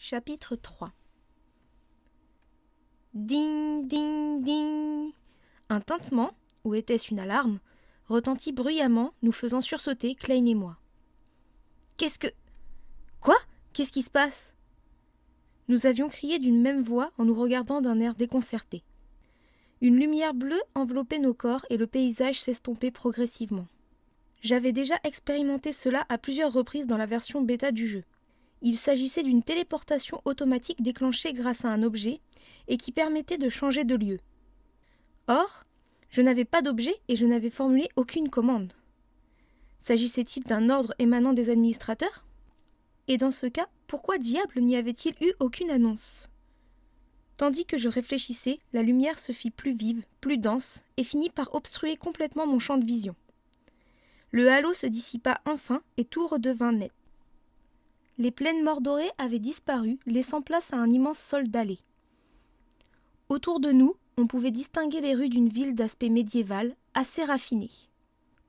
Chapitre 3. Ding, ding, ding. Un tintement, ou était-ce une alarme, retentit bruyamment, nous faisant sursauter Klein et moi. Qu'est-ce que... Quoi ? Qu'est-ce qui se passe ? Nous avions crié d'une même voix en nous regardant d'un air déconcerté. Une lumière bleue enveloppait nos corps et le paysage s'estompait progressivement. J'avais déjà expérimenté cela à plusieurs reprises dans la version bêta du jeu. Il s'agissait d'une téléportation automatique déclenchée grâce à un objet et qui permettait de changer de lieu. Or, je n'avais pas d'objet et je n'avais formulé aucune commande. S'agissait-il d'un ordre émanant des administrateurs ? Et dans ce cas, pourquoi diable n'y avait-il eu aucune annonce ? Tandis que je réfléchissais, la lumière se fit plus vive, plus dense, et finit par obstruer complètement mon champ de vision. Le halo se dissipa enfin et tout redevint net. Les plaines mordorées avaient disparu, laissant place à un immense sol dallé. Autour de nous, on pouvait distinguer les rues d'une ville d'aspect médiéval, assez raffinée.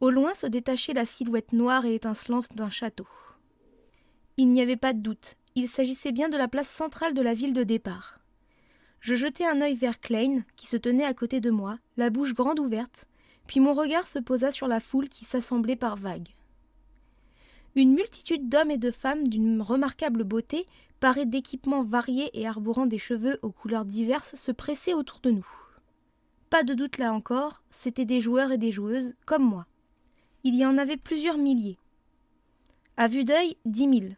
Au loin se détachait la silhouette noire et étincelante d'un château. Il n'y avait pas de doute, il s'agissait bien de la place centrale de la ville de départ. Je jetai un œil vers Klein, qui se tenait à côté de moi, la bouche grande ouverte, puis mon regard se posa sur la foule qui s'assemblait par vagues. Une multitude d'hommes et de femmes d'une remarquable beauté, parés d'équipements variés et arborant des cheveux aux couleurs diverses, se pressaient autour de nous. Pas de doute là encore, c'étaient des joueurs et des joueuses, comme moi. Il y en avait plusieurs milliers. À vue d'œil, 10 000.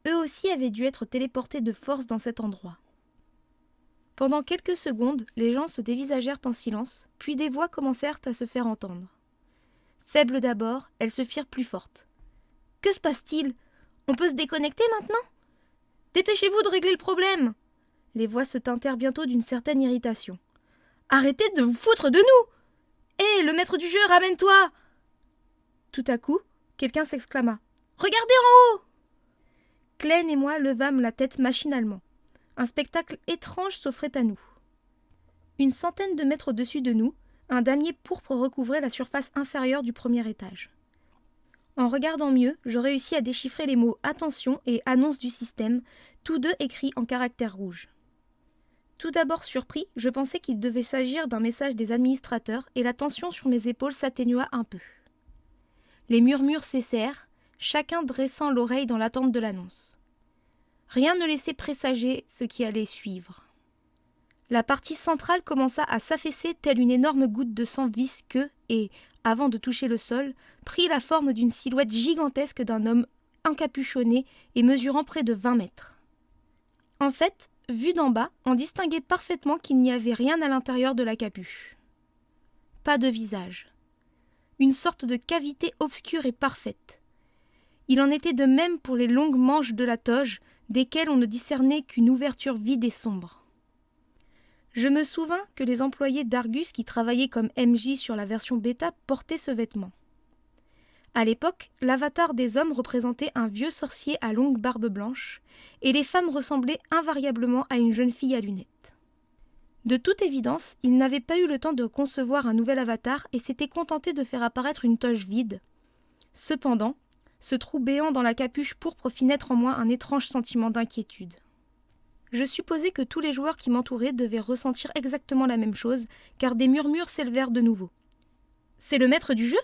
Eux aussi avaient dû être téléportés de force dans cet endroit. Pendant quelques secondes, les gens se dévisagèrent en silence, puis des voix commencèrent à se faire entendre. Faibles d'abord, elles se firent plus fortes. « Que se passe-t-il ? On peut se déconnecter maintenant ? Dépêchez-vous de régler le problème !» Les voix se teintèrent bientôt d'une certaine irritation. « Arrêtez de vous foutre de nous ! Hé, le maître du jeu, ramène-toi !» Tout à coup, quelqu'un s'exclama. « Regardez en haut !» Klein et moi levâmes la tête machinalement. Un spectacle étrange s'offrait à nous. Une centaine de mètres au-dessus de nous, un damier pourpre recouvrait la surface inférieure du premier étage. En regardant mieux, je réussis à déchiffrer les mots « Attention » et « Annonce du système », tous deux écrits en caractères rouges. Tout d'abord surpris, je pensais qu'il devait s'agir d'un message des administrateurs et la tension sur mes épaules s'atténua un peu. Les murmures cessèrent, chacun dressant l'oreille dans l'attente de l'annonce. Rien ne laissait présager ce qui allait suivre. La partie centrale commença à s'affaisser telle une énorme goutte de sang visqueux et, avant de toucher le sol, prit la forme d'une silhouette gigantesque d'un homme encapuchonné et mesurant près de 20 mètres. En fait, vu d'en bas, on distinguait parfaitement qu'il n'y avait rien à l'intérieur de la capuche. Pas de visage. Une sorte de cavité obscure et parfaite. Il en était de même pour les longues manches de la toge, desquelles on ne discernait qu'une ouverture vide et sombre. Je me souvins que les employés d'Argus qui travaillaient comme MJ sur la version bêta portaient ce vêtement. À l'époque, l'avatar des hommes représentait un vieux sorcier à longue barbe blanche, et les femmes ressemblaient invariablement à une jeune fille à lunettes. De toute évidence, ils n'avaient pas eu le temps de concevoir un nouvel avatar et s'étaient contentés de faire apparaître une toge vide. Cependant, ce trou béant dans la capuche pourpre fit naître en moi un étrange sentiment d'inquiétude. Je supposais que tous les joueurs qui m'entouraient devaient ressentir exactement la même chose, car des murmures s'élevèrent de nouveau. « C'est le maître du jeu ?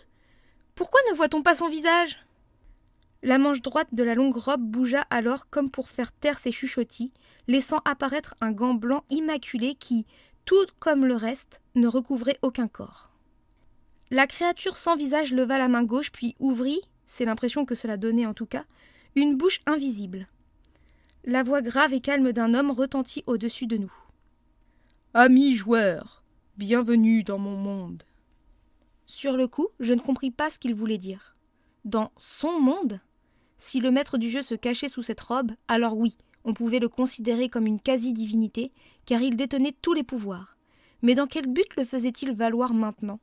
Pourquoi ne voit-on pas son visage ?» La manche droite de la longue robe bougea alors comme pour faire taire ses chuchotis, laissant apparaître un gant blanc immaculé qui, tout comme le reste, ne recouvrait aucun corps. La créature sans visage leva la main gauche puis ouvrit, c'est l'impression que cela donnait en tout cas, une bouche invisible. La voix grave et calme d'un homme retentit au-dessus de nous. « Amis joueurs, bienvenue dans mon monde. » Sur le coup, je ne compris pas ce qu'il voulait dire. Dans son monde ? Si le maître du jeu se cachait sous cette robe, alors oui, on pouvait le considérer comme une quasi-divinité, car il détenait tous les pouvoirs. Mais dans quel but le faisait-il valoir maintenant ?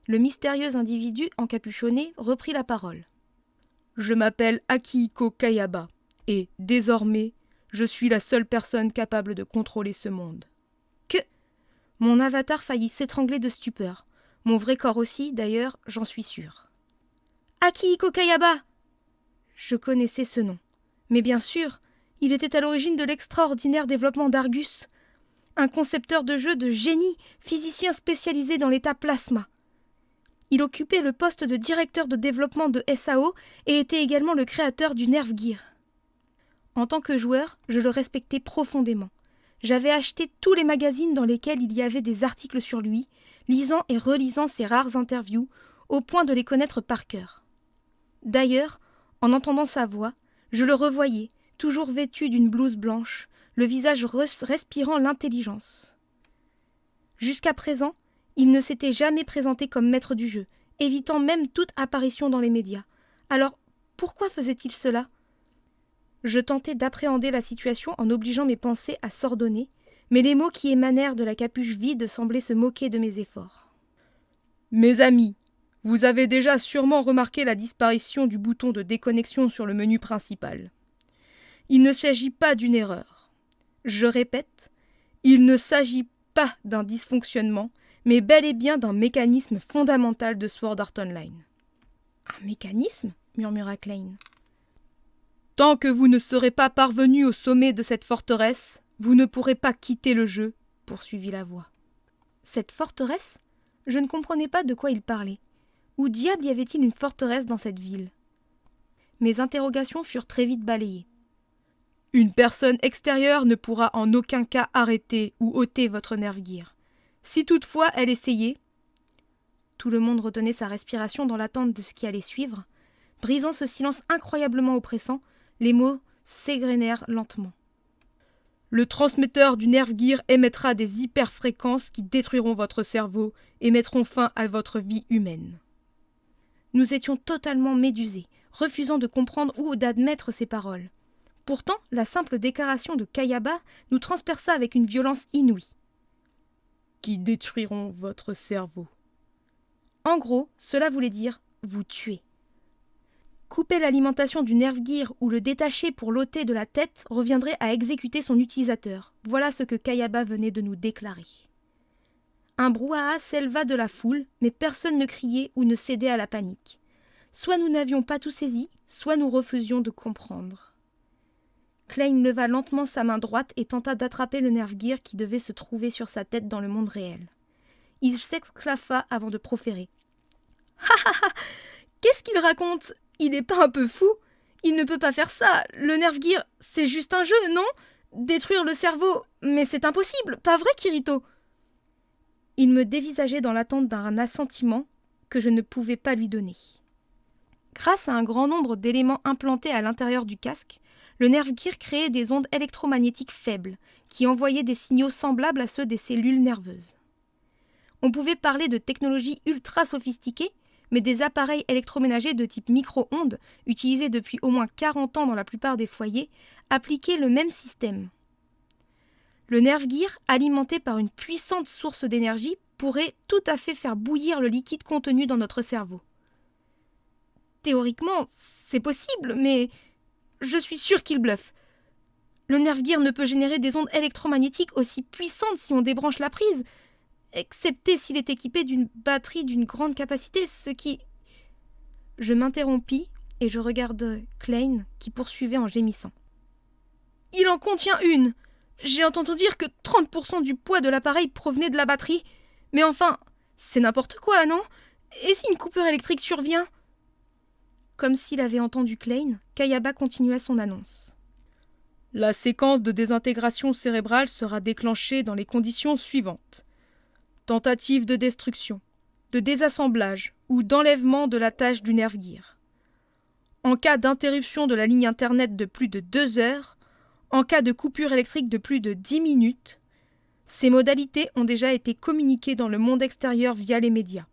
Le mystérieux individu encapuchonné reprit la parole. « Je m'appelle Akihiko Kayaba. Et, désormais, je suis la seule personne capable de contrôler ce monde. » Que... Mon avatar faillit s'étrangler de stupeur. Mon vrai corps aussi, d'ailleurs, j'en suis sûre. « Akihiko Kayaba !» Je connaissais ce nom. Mais bien sûr, Il était à l'origine de l'extraordinaire développement d'Argus, un concepteur de jeu de génie, physicien spécialisé dans l'état plasma. Il occupait le poste de directeur de développement de SAO et était également le créateur du Nerve Gear. En tant que joueur, je le respectais profondément. J'avais acheté tous les magazines dans lesquels il y avait des articles sur lui, lisant et relisant ses rares interviews, au point de les connaître par cœur. D'ailleurs, en entendant sa voix, je le revoyais, toujours vêtu d'une blouse blanche, le visage respirant l'intelligence. Jusqu'à présent, il ne s'était jamais présenté comme maître du jeu, évitant même toute apparition dans les médias. Alors, pourquoi faisait-il cela ? Je tentais d'appréhender la situation en obligeant mes pensées à s'ordonner, mais les mots qui émanèrent de la capuche vide semblaient se moquer de mes efforts. « Mes amis, vous avez déjà sûrement remarqué la disparition du bouton de déconnexion sur le menu principal. Il ne s'agit pas d'une erreur. Je répète, il ne s'agit pas d'un dysfonctionnement, mais bel et bien d'un mécanisme fondamental de Sword Art Online. »« Un mécanisme ?» murmura Klein. « Tant que vous ne serez pas parvenu au sommet de cette forteresse, vous ne pourrez pas quitter le jeu, » poursuivit la voix. Cette forteresse ? Je ne comprenais pas de quoi il parlait. Où diable y avait-il une forteresse dans cette ville ? Mes interrogations furent très vite balayées. « Une personne extérieure ne pourra en aucun cas arrêter ou ôter votre Nerve Gear. Si toutefois elle essayait... » Tout le monde retenait sa respiration dans l'attente de ce qui allait suivre. Brisant ce silence incroyablement oppressant, les mots s'égrenèrent lentement. « Le transmetteur du Nerve Gear émettra des hyperfréquences qui détruiront votre cerveau et mettront fin à votre vie humaine. » Nous étions totalement médusés, refusant de comprendre ou d'admettre ces paroles. Pourtant, la simple déclaration de Kayaba nous transperça avec une violence inouïe. « Qui détruiront votre cerveau. » En gros, cela voulait dire « vous tuer ». Couper l'alimentation du Nerve Gear ou le détacher pour l'ôter de la tête reviendrait à exécuter son utilisateur. Voilà ce que Kayaba venait de nous déclarer. Un brouhaha s'éleva de la foule, mais personne ne criait ou ne cédait à la panique. Soit nous n'avions pas tout saisi, soit nous refusions de comprendre. Klein leva lentement sa main droite et tenta d'attraper le Nerve Gear qui devait se trouver sur sa tête dans le monde réel. Il s'esclaffa avant de proférer. « Ha ha ha ! Qu'est-ce qu'il raconte ? Il n'est pas un peu fou ? Il ne peut pas faire ça. Le Nerve Gear, c'est juste un jeu, non ? Détruire le cerveau, mais c'est impossible, pas vrai, Kirito ?» Il me dévisageait dans l'attente d'un assentiment que je ne pouvais pas lui donner. Grâce à un grand nombre d'éléments implantés à l'intérieur du casque, le Nerve Gear créait des ondes électromagnétiques faibles qui envoyaient des signaux semblables à ceux des cellules nerveuses. On pouvait parler de technologies ultra sophistiquées, mais des appareils électroménagers de type micro-ondes, utilisés depuis au moins 40 ans dans la plupart des foyers, appliquaient le même système. Le Nerve Gear, alimenté par une puissante source d'énergie, pourrait tout à fait faire bouillir le liquide contenu dans notre cerveau. Théoriquement, c'est possible, mais je suis sûre qu'il bluffe. Le Nerve Gear ne peut générer des ondes électromagnétiques aussi puissantes si on débranche la prise, excepté s'il est équipé d'une batterie d'une grande capacité, ce qui... Je m'interrompis et je regardai Klein qui poursuivait en gémissant. « Il en contient une ! J'ai entendu dire que 30% du poids de l'appareil provenait de la batterie. Mais enfin, c'est n'importe quoi, non ? Et si une coupure électrique survient ?» Comme s'il avait entendu Klein, Kayaba continua son annonce. « La séquence de désintégration cérébrale sera déclenchée dans les conditions suivantes. Tentative de destruction, de désassemblage ou d'enlèvement de la tâche du Nerve Gear. En cas d'interruption de la ligne Internet de plus de 2 heures, en cas de coupure électrique de plus de 10 minutes, ces modalités ont déjà été communiquées dans le monde extérieur via les médias.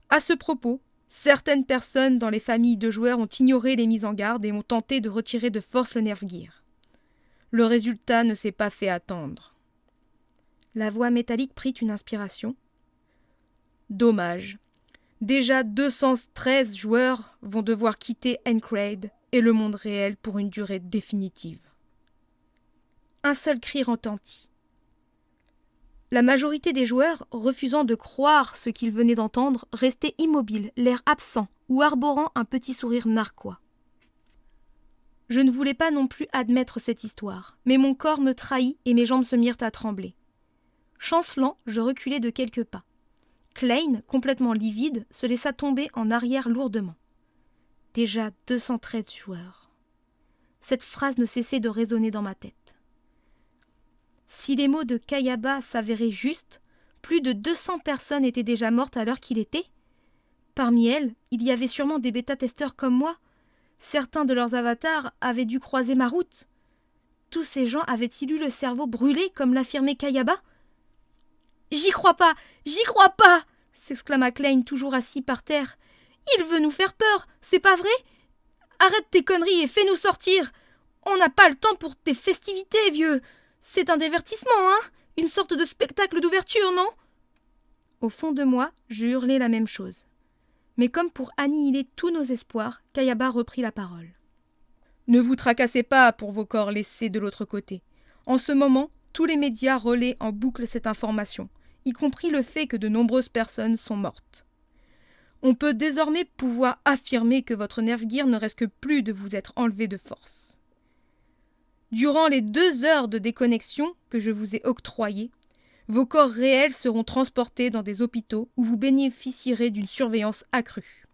À ce propos, certaines personnes dans les familles de joueurs ont ignoré les mises en garde et ont tenté de retirer de force le Nerve Gear. Le résultat ne s'est pas fait attendre. » La voix métallique prit une inspiration. « Dommage. Déjà 213 joueurs vont devoir quitter Encrade et le monde réel pour une durée définitive. » Un seul cri retentit. La majorité des joueurs, refusant de croire ce qu'ils venaient d'entendre, restaient immobiles, l'air absent ou arborant un petit sourire narquois. « Je ne voulais pas non plus admettre cette histoire, mais mon corps me trahit et mes jambes se mirent à trembler. Chancelant, je reculai de quelques pas. Klein, complètement livide, se laissa tomber en arrière lourdement. Déjà 213 joueurs. Cette phrase ne cessait de résonner dans ma tête. Si les mots de Kayaba s'avéraient justes, plus de 200 personnes étaient déjà mortes à l'heure qu'il était. Parmi elles, il y avait sûrement des bêta-testeurs comme moi. Certains de leurs avatars avaient dû croiser ma route. Tous ces gens avaient-ils eu le cerveau brûlé, comme l'affirmait Kayaba ? « J'y crois pas, s'exclama Klein, toujours assis par terre. « Il veut nous faire peur, c'est pas vrai ? Arrête tes conneries et fais-nous sortir. On n'a pas le temps pour tes festivités, vieux. C'est un divertissement, hein ? Une sorte de spectacle d'ouverture, non ?» Au fond de moi, je hurlais la même chose. Mais comme pour annihiler tous nos espoirs, Kayaba reprit la parole. « Ne vous tracassez pas pour vos corps laissés de l'autre côté. En ce moment, tous les médias relaient en boucle cette information, y compris le fait que de nombreuses personnes sont mortes. On peut désormais pouvoir affirmer que votre Nerfgear ne risque plus de vous être enlevé de force. Durant les 2 heures de déconnexion que je vous ai octroyées, vos corps réels seront transportés dans des hôpitaux où vous bénéficierez d'une surveillance accrue.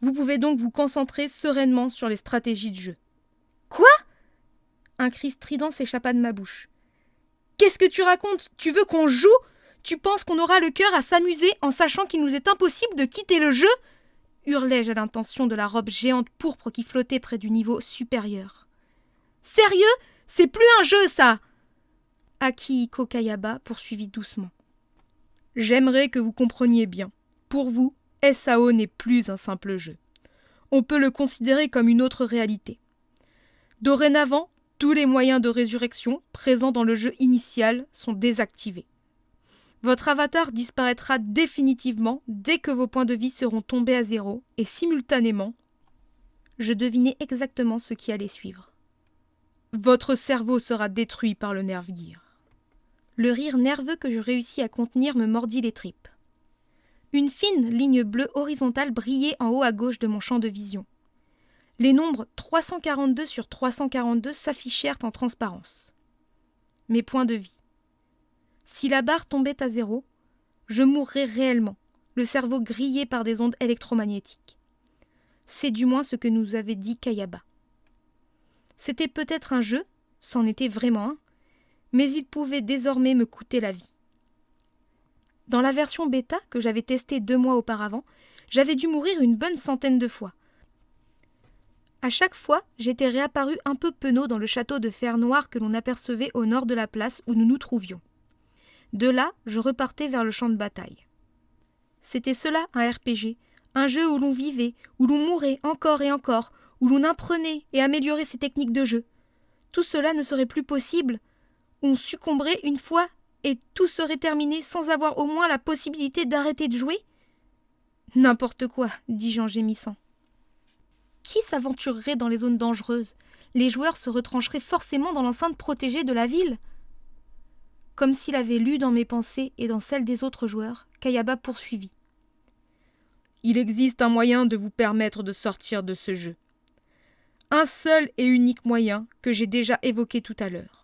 Vous pouvez donc vous concentrer sereinement sur les stratégies de jeu. »« Quoi ?» Un cri strident s'échappa de ma bouche. « Qu'est-ce que tu racontes ? Tu veux qu'on joue ? Tu penses qu'on aura le cœur à s'amuser en sachant qu'il nous est impossible de quitter le jeu ?» hurlai-je à l'intention de la robe géante pourpre qui flottait près du niveau supérieur. « Sérieux ? C'est plus un jeu, ça !» Akihiko Kayaba poursuivit doucement. « J'aimerais que vous compreniez bien. Pour vous, SAO n'est plus un simple jeu. On peut le considérer comme une autre réalité. Dorénavant, tous les moyens de résurrection présents dans le jeu initial sont désactivés. Votre avatar disparaîtra définitivement dès que vos points de vie seront tombés à 0 et simultanément, je devinais exactement ce qui allait suivre. Votre cerveau sera détruit par le Nerfgear. » Le rire nerveux que je réussis à contenir me mordit les tripes. Une fine ligne bleue horizontale brillait en haut à gauche de mon champ de vision. Les nombres 342 sur 342 s'affichèrent en transparence. Mes points de vie. Si la barre tombait à 0, je mourrais réellement, le cerveau grillé par des ondes électromagnétiques. C'est du moins ce que nous avait dit Kayaba. C'était peut-être un jeu, c'en était vraiment un, mais il pouvait désormais me coûter la vie. Dans la version bêta que j'avais testée 2 mois auparavant, j'avais dû mourir une bonne centaine de fois. À chaque fois, j'étais réapparu un peu penaud dans le château de fer noir que l'on apercevait au nord de la place où nous nous trouvions. De là, je repartais vers le champ de bataille. C'était cela un RPG, un jeu où l'on vivait, où l'on mourait encore et encore, où l'on apprenait et améliorait ses techniques de jeu. Tout cela ne serait plus possible. On succomberait une fois et tout serait terminé sans avoir au moins la possibilité d'arrêter de jouer ? N'importe quoi, dis-je en gémissant. Qui s'aventurerait dans les zones dangereuses ? Les joueurs se retrancheraient forcément dans l'enceinte protégée de la ville. Comme s'il avait lu dans mes pensées et dans celles des autres joueurs, Kayaba poursuivit. Il existe un moyen de vous permettre de sortir de ce jeu. Un seul et unique moyen que j'ai déjà évoqué tout à l'heure.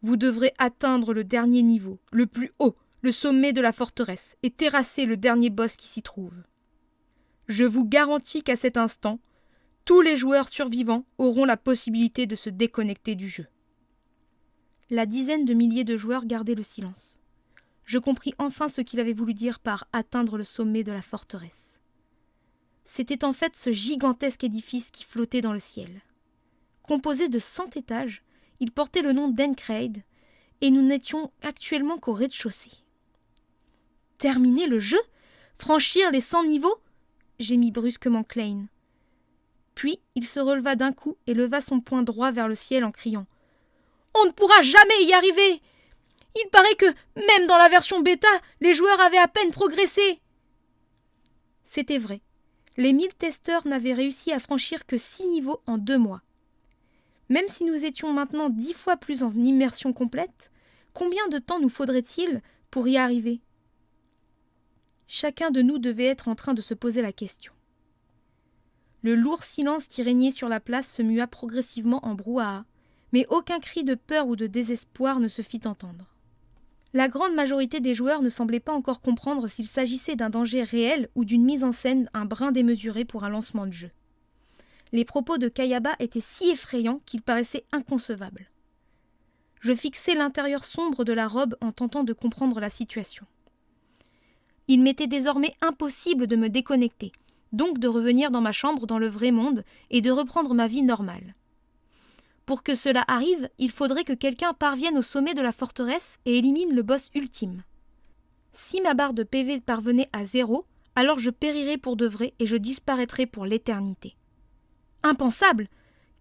Vous devrez atteindre le dernier niveau, le plus haut, le sommet de la forteresse, et terrasser le dernier boss qui s'y trouve. Je vous garantis qu'à cet instant, tous les joueurs survivants auront la possibilité de se déconnecter du jeu. La dizaine de milliers de joueurs gardaient le silence. Je compris enfin ce qu'il avait voulu dire par « atteindre le sommet de la forteresse ». C'était en fait ce gigantesque édifice qui flottait dans le ciel. Composé de 100 étages, il portait le nom d'Encrade, et nous n'étions actuellement qu'au rez-de-chaussée. Terminer le jeu ? Franchir les 100 niveaux ? Gémit brusquement Klein. Puis il se releva d'un coup et leva son poing droit vers le ciel en criant « On ne pourra jamais y arriver ! Il paraît que, même dans la version bêta, les joueurs avaient à peine progressé !» C'était vrai. Les 1000 testeurs n'avaient réussi à franchir que 6 niveaux en 2 mois. Même si nous étions maintenant 10 fois plus en immersion complète, combien de temps nous faudrait-il pour y arriver ? Chacun de nous devait être en train de se poser la question. Le lourd silence qui régnait sur la place se mua progressivement en brouhaha, mais aucun cri de peur ou de désespoir ne se fit entendre. La grande majorité des joueurs ne semblait pas encore comprendre s'il s'agissait d'un danger réel ou d'une mise en scène un brin démesurée pour un lancement de jeu. Les propos de Kayaba étaient si effrayants qu'ils paraissaient inconcevables. Je fixai l'intérieur sombre de la robe en tentant de comprendre la situation. Il m'était désormais impossible de me déconnecter, donc de revenir dans ma chambre dans le vrai monde et de reprendre ma vie normale. Pour que cela arrive, il faudrait que quelqu'un parvienne au sommet de la forteresse et élimine le boss ultime. Si ma barre de PV parvenait à 0, alors je périrais pour de vrai et je disparaîtrais pour l'éternité. Impensable!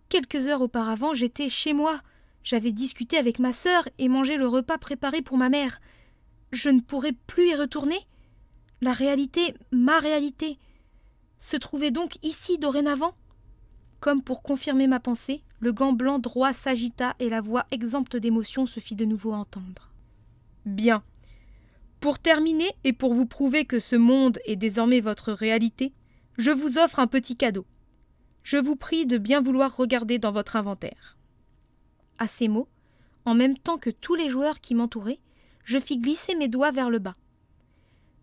Quelques heures auparavant, j'étais chez moi. J'avais discuté avec ma sœur et mangé le repas préparé pour ma mère. Je ne pourrais plus y retourner? La réalité, ma réalité, se trouvait donc ici dorénavant? Comme pour confirmer ma pensée, le gant blanc droit s'agita et la voix exempte d'émotion se fit de nouveau entendre. Bien. Pour terminer et pour vous prouver que ce monde est désormais votre réalité, je vous offre un petit cadeau. Je vous prie de bien vouloir regarder dans votre inventaire. À ces mots, en même temps que tous les joueurs qui m'entouraient, je fis glisser mes doigts vers le bas.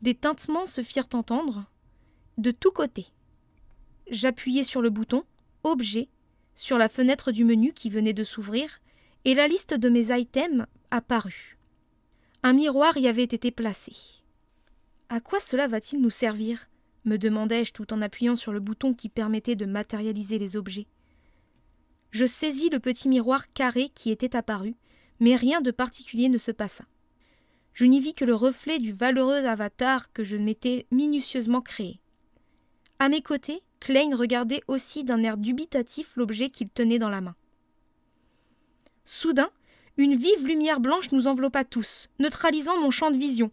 Des tintements se firent entendre de tous côtés. J'appuyai sur le bouton « Objet » sur la fenêtre du menu qui venait de s'ouvrir, et la liste de mes items apparut. Un miroir y avait été placé. « À quoi cela va-t-il nous servir ?» me demandai-je tout en appuyant sur le bouton qui permettait de matérialiser les objets. Je saisis le petit miroir carré qui était apparu, mais rien de particulier ne se passa. Je n'y vis que le reflet du valeureux avatar que je m'étais minutieusement créé. À mes côtés, Klein regardait aussi d'un air dubitatif l'objet qu'il tenait dans la main. Soudain, une vive lumière blanche nous enveloppa tous, neutralisant mon champ de vision.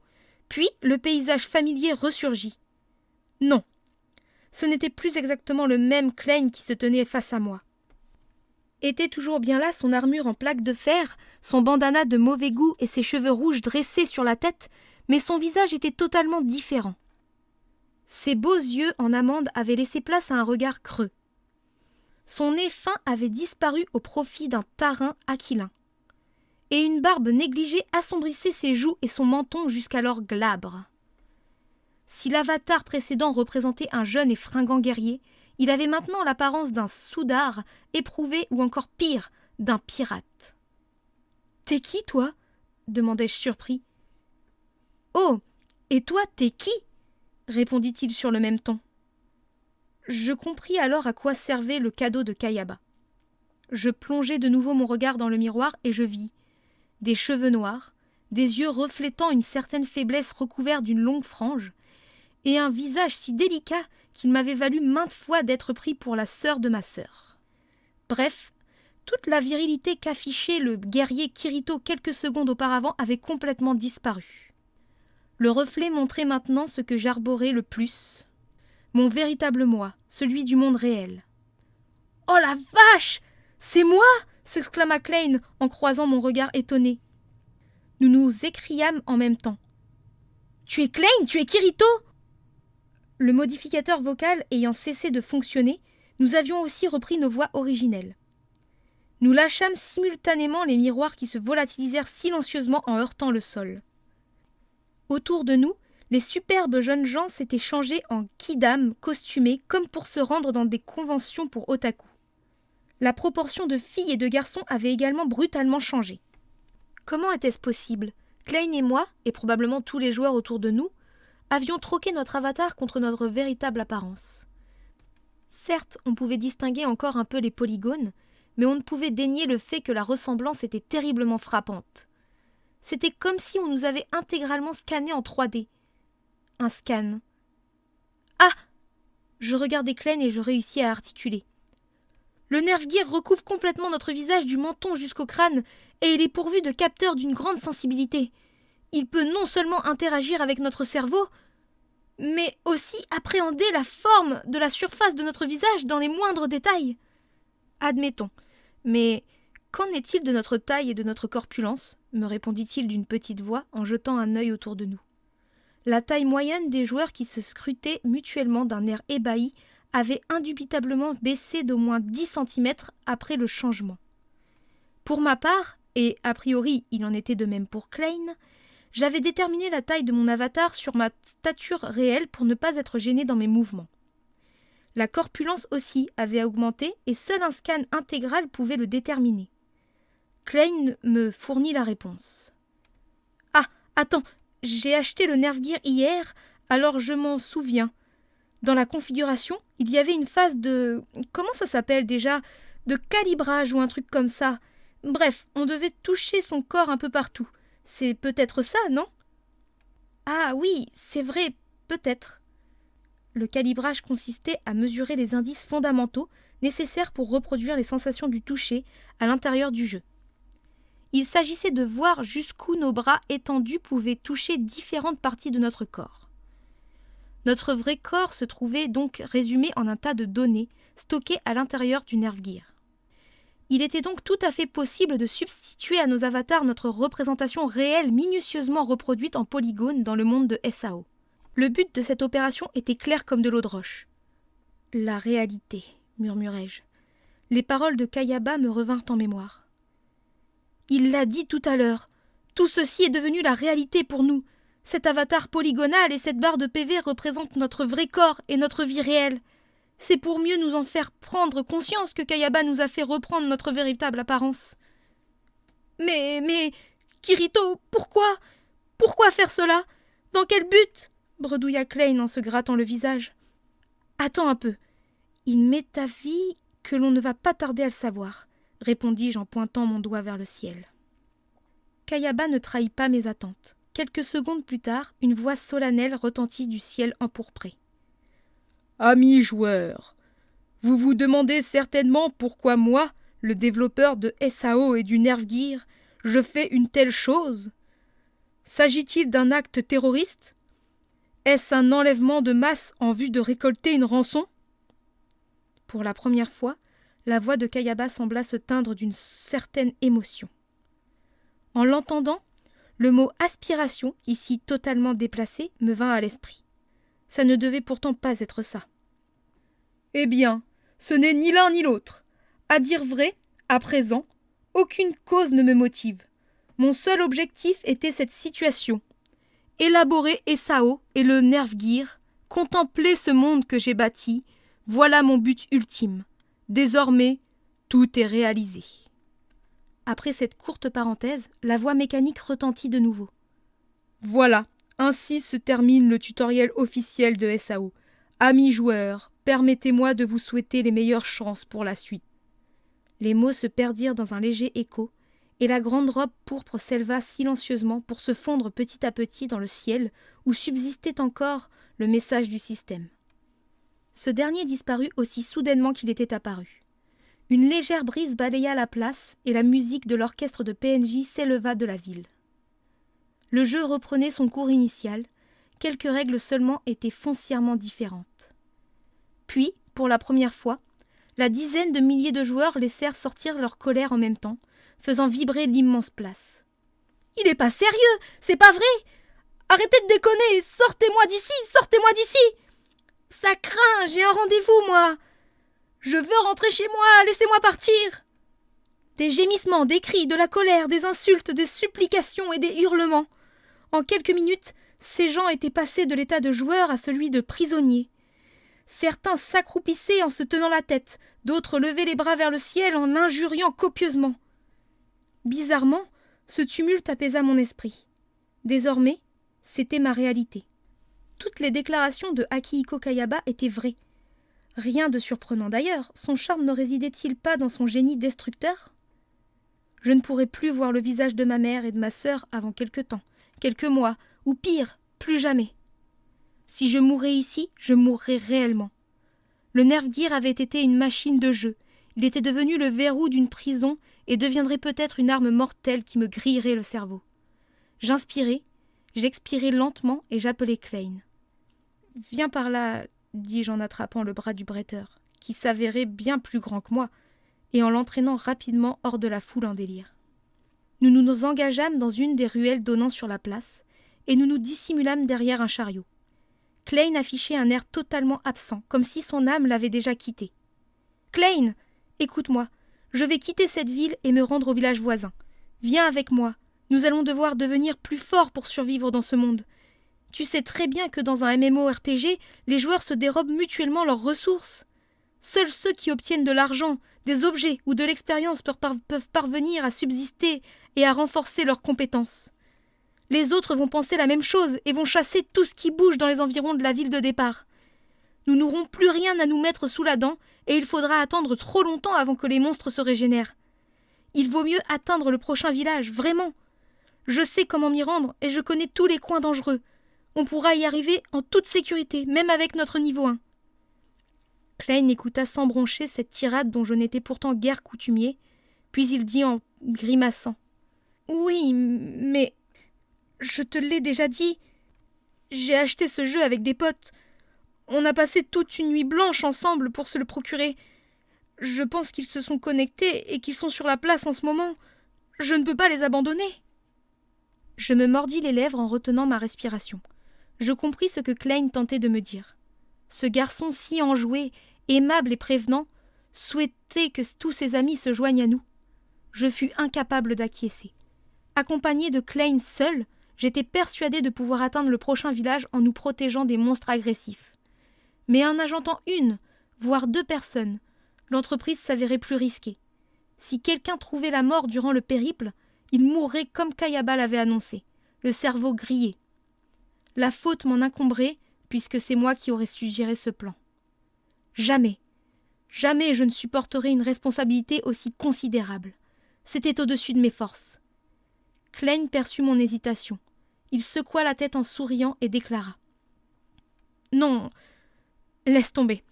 Puis le paysage familier ressurgit. Non, ce n'était plus exactement le même Klein qui se tenait face à moi. Était toujours bien là son armure en plaques de fer, son bandana de mauvais goût et ses cheveux rouges dressés sur la tête, mais son visage était totalement différent. Ses beaux yeux en amande avaient laissé place à un regard creux. Son nez fin avait disparu au profit d'un tarin aquilin. Et une barbe négligée assombrissait ses joues et son menton jusqu'alors glabre. Si l'avatar précédent représentait un jeune et fringant guerrier, il avait maintenant l'apparence d'un soudard éprouvé ou encore pire, d'un pirate. « T'es qui, toi ?» demandai-je surpris. « Oh, et toi, t'es qui ?» répondit-il sur le même ton. Je compris alors à quoi servait le cadeau de Kayaba. Je plongeai de nouveau mon regard dans le miroir et je vis des cheveux noirs, des yeux reflétant une certaine faiblesse recouverts d'une longue frange, et un visage si délicat qu'il m'avait valu maintes fois d'être pris pour la sœur de ma sœur. Bref, toute la virilité qu'affichait le guerrier Kirito quelques secondes auparavant avait complètement disparu. Le reflet montrait maintenant ce que j'arborais le plus, mon véritable moi, celui du monde réel. « Oh la vache! C'est moi !» s'exclama Klein en croisant mon regard étonné. Nous nous écriâmes en même temps. « Tu es Klein, tu es Kirito !» Le modificateur vocal ayant cessé de fonctionner, nous avions aussi repris nos voix originelles. Nous lâchâmes simultanément les miroirs qui se volatilisèrent silencieusement en heurtant le sol. Autour de nous, les superbes jeunes gens s'étaient changés en kidam costumés comme pour se rendre dans des conventions pour otaku. La proportion de filles et de garçons avait également brutalement changé. Comment était-ce possible ? Klein et moi, et probablement tous les joueurs autour de nous, avions troqué notre avatar contre notre véritable apparence. Certes, on pouvait distinguer encore un peu les polygones, mais on ne pouvait dénier le fait que la ressemblance était terriblement frappante. C'était comme si on nous avait intégralement scannés en 3D. Un scan. Ah ! Je regardai Klein et je réussis à articuler. Le Nerve-Gear recouvre complètement notre visage du menton jusqu'au crâne et il est pourvu de capteurs d'une grande sensibilité. Il peut non seulement interagir avec notre cerveau, mais aussi appréhender la forme de la surface de notre visage dans les moindres détails. Admettons, mais qu'en est-il de notre taille et de notre corpulence ? Me répondit-il d'une petite voix en jetant un œil autour de nous. La taille moyenne des joueurs qui se scrutaient mutuellement d'un air ébahi avait indubitablement baissé d'au moins 10 centimètres après le changement. Pour ma part, et a priori il en était de même pour Klein, j'avais déterminé la taille de mon avatar sur ma stature réelle pour ne pas être gêné dans mes mouvements. La corpulence aussi avait augmenté et seul un scan intégral pouvait le déterminer. Klein me fournit la réponse. « Ah, attends, j'ai acheté le Nerve Gear hier, alors je m'en souviens. Dans la configuration, il y avait une phase de... Comment ça s'appelle déjà ? De calibrage ou un truc comme ça. Bref, on devait toucher son corps un peu partout. C'est peut-être ça, non ? Ah oui, c'est vrai, peut-être. Le calibrage consistait à mesurer les indices fondamentaux nécessaires pour reproduire les sensations du toucher à l'intérieur du jeu. Il s'agissait de voir jusqu'où nos bras étendus pouvaient toucher différentes parties de notre corps. Notre vrai corps se trouvait donc résumé en un tas de données stockées à l'intérieur du Nerve Gear. Il était donc tout à fait possible de substituer à nos avatars notre représentation réelle minutieusement reproduite en polygones dans le monde de SAO. Le but de cette opération était clair comme de l'eau de roche. « La réalité », murmurai-je. Les paroles de Kayaba me revinrent en mémoire. « Il l'a dit tout à l'heure. Tout ceci est devenu la réalité pour nous. Cet avatar polygonal et cette barre de PV représentent notre vrai corps et notre vie réelle. C'est pour mieux nous en faire prendre conscience que Kayaba nous a fait reprendre notre véritable apparence. »« Mais, Kirito, pourquoi ? Pourquoi faire cela ? Dans quel but ?» bredouilla Klein en se grattant le visage. « Attends un peu. Il m'est avis que l'on ne va pas tarder à le savoir, » répondis-je en pointant mon doigt vers le ciel. Kayaba ne trahit pas mes attentes. Quelques secondes plus tard, une voix solennelle retentit du ciel empourpré. « Amis joueurs, vous vous demandez certainement pourquoi moi, le développeur de SAO et du Nerve Gear, je fais une telle chose. S'agit-il d'un acte terroriste ? Est-ce un enlèvement de masse en vue de récolter une rançon ?» Pour la première fois, la voix de Kayaba sembla se teindre d'une certaine émotion. En l'entendant, le mot « aspiration », ici totalement déplacé, me vint à l'esprit. Ça ne devait pourtant pas être ça. « Eh bien, ce n'est ni l'un ni l'autre. À dire vrai, à présent, aucune cause ne me motive. Mon seul objectif était cette situation. Élaborer SAO et le Nerve Gear, contempler ce monde que j'ai bâti, voilà mon but ultime. Désormais, tout est réalisé. » Après cette courte parenthèse, la voix mécanique retentit de nouveau. « Voilà, ainsi se termine le tutoriel officiel de SAO. Amis joueurs, permettez-moi de vous souhaiter les meilleures chances pour la suite. » Les mots se perdirent dans un léger écho, et la grande robe pourpre s'éleva silencieusement pour se fondre petit à petit dans le ciel où subsistait encore le message du système. Ce dernier disparut aussi soudainement qu'il était apparu. Une légère brise balaya la place et la musique de l'orchestre de PNJ s'éleva de la ville. Le jeu reprenait son cours initial, quelques règles seulement étaient foncièrement différentes. Puis, pour la première fois, la dizaine de milliers de joueurs laissèrent sortir leur colère en même temps, faisant vibrer l'immense place. « Il est pas sérieux, c'est pas vrai ! Arrêtez de déconner, sortez-moi d'ici, sortez-moi d'ici ! Ça craint, j'ai un rendez-vous, moi ! Je veux rentrer chez moi, laissez-moi partir !» Des gémissements, des cris, de la colère, des insultes, des supplications et des hurlements. En quelques minutes, ces gens étaient passés de l'état de joueurs à celui de prisonniers. Certains s'accroupissaient en se tenant la tête, d'autres levaient les bras vers le ciel en injuriant copieusement. Bizarrement, ce tumulte apaisa mon esprit. Désormais, c'était ma réalité. Toutes les déclarations de Akihiko Kayaba étaient vraies. Rien de surprenant d'ailleurs, son charme ne résidait-il pas dans son génie destructeur ? Je ne pourrais plus voir le visage de ma mère et de ma sœur avant quelque temps, quelques mois, ou pire, plus jamais. Si je mourais ici, je mourrais réellement. Le Nerve Gear avait été une machine de jeu, il était devenu le verrou d'une prison et deviendrait peut-être une arme mortelle qui me grillerait le cerveau. J'inspirais, j'expirais lentement et j'appelai Klein. « Viens par là », dis-je en attrapant le bras du bretteur, qui s'avérait bien plus grand que moi, et en l'entraînant rapidement hors de la foule en délire. Nous nous engageâmes dans une des ruelles donnant sur la place, et nous nous dissimulâmes derrière un chariot. Klein affichait un air totalement absent, comme si son âme l'avait déjà quitté. « Klein, écoute-moi, je vais quitter cette ville et me rendre au village voisin. Viens avec moi, nous allons devoir devenir plus forts pour survivre dans ce monde. Tu sais très bien que dans un MMORPG, les joueurs se dérobent mutuellement leurs ressources. Seuls ceux qui obtiennent de l'argent, des objets ou de l'expérience peuvent parvenir à subsister et à renforcer leurs compétences. Les autres vont penser la même chose et vont chasser tout ce qui bouge dans les environs de la ville de départ. Nous n'aurons plus rien à nous mettre sous la dent et il faudra attendre trop longtemps avant que les monstres se régénèrent. Il vaut mieux atteindre le prochain village, vraiment. Je sais comment m'y rendre et je connais tous les coins dangereux. On pourra y arriver en toute sécurité, même avec notre niveau 1. Klein écouta sans broncher cette tirade dont je n'étais pourtant guère coutumier, puis il dit en grimaçant. « Oui, mais... je te l'ai déjà dit. J'ai acheté ce jeu avec des potes. On a passé toute une nuit blanche ensemble pour se le procurer. Je pense qu'ils se sont connectés et qu'ils sont sur la place en ce moment. Je ne peux pas les abandonner. » Je me mordis les lèvres en retenant ma respiration. Je compris ce que Klein tentait de me dire. Ce garçon si enjoué, aimable et prévenant, souhaitait que tous ses amis se joignent à nous. Je fus incapable d'acquiescer. Accompagné de Klein seul, j'étais persuadé de pouvoir atteindre le prochain village en nous protégeant des monstres agressifs. Mais en agentant une, voire 2 personnes, l'entreprise s'avérait plus risquée. Si quelqu'un trouvait la mort durant le périple, il mourrait comme Kayaba l'avait annoncé, le cerveau grillé. La faute m'en incomberait, puisque c'est moi qui aurais suggéré ce plan. Jamais, jamais je ne supporterai une responsabilité aussi considérable. C'était au-dessus de mes forces. Klein perçut mon hésitation. Il secoua la tête en souriant et déclara. « Non, laisse tomber.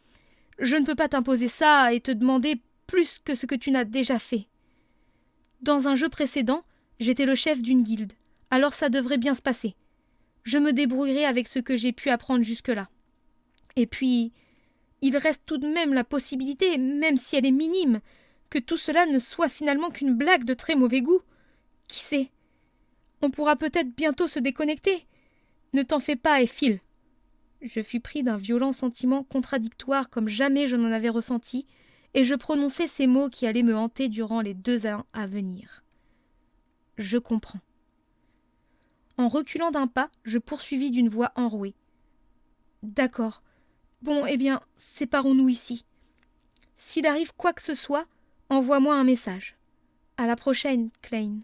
Je ne peux pas t'imposer ça et te demander plus que ce que tu n'as déjà fait. Dans un jeu précédent, j'étais le chef d'une guilde, alors ça devrait bien se passer. Je me débrouillerai avec ce que j'ai pu apprendre jusque-là. Et puis, il reste tout de même la possibilité, même si elle est minime, que tout cela ne soit finalement qu'une blague de très mauvais goût. Qui sait ? On pourra peut-être bientôt se déconnecter. Ne t'en fais pas et file. » Je fus pris d'un violent sentiment contradictoire comme jamais je n'en avais ressenti, et je prononçai ces mots qui allaient me hanter durant les 2 ans à venir. Je comprends. En reculant d'un pas, je poursuivis d'une voix enrouée. D'accord. Bon, eh bien, séparons-nous ici. S'il arrive quoi que ce soit, envoie-moi un message. À la prochaine, Klein.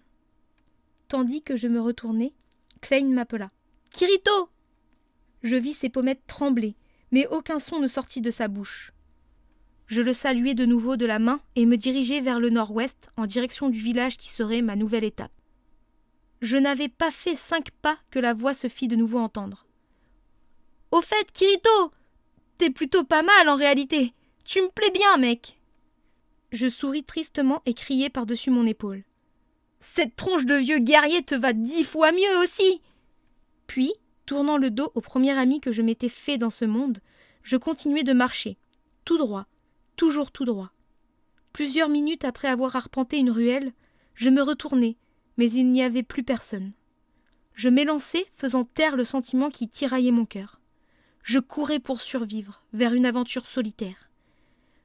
Tandis que je me retournai, Klein m'appela. « Kirito !» Je vis ses pommettes trembler, mais aucun son ne sortit de sa bouche. Je le saluai de nouveau de la main et me dirigeai vers le nord-ouest, en direction du village qui serait ma nouvelle étape. Je n'avais pas fait 5 pas que la voix se fit de nouveau entendre. « Au fait, Kirito, t'es plutôt pas mal en réalité. Tu me plais bien, mec. » Je souris tristement et criai par-dessus mon épaule. « Cette tronche de vieux guerrier te va 10 fois mieux aussi !» Puis, tournant le dos au premier ami que je m'étais fait dans ce monde, je continuai de marcher, tout droit, toujours tout droit. Plusieurs minutes après avoir arpenté une ruelle, je me retournai, mais il n'y avait plus personne. Je m'élançai, faisant taire le sentiment qui tiraillait mon cœur. Je courais pour survivre, vers une aventure solitaire.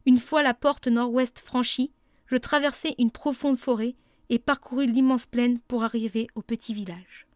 Une fois la porte nord-ouest franchie, je traversai une profonde forêt et parcourus l'immense plaine pour arriver au petit village.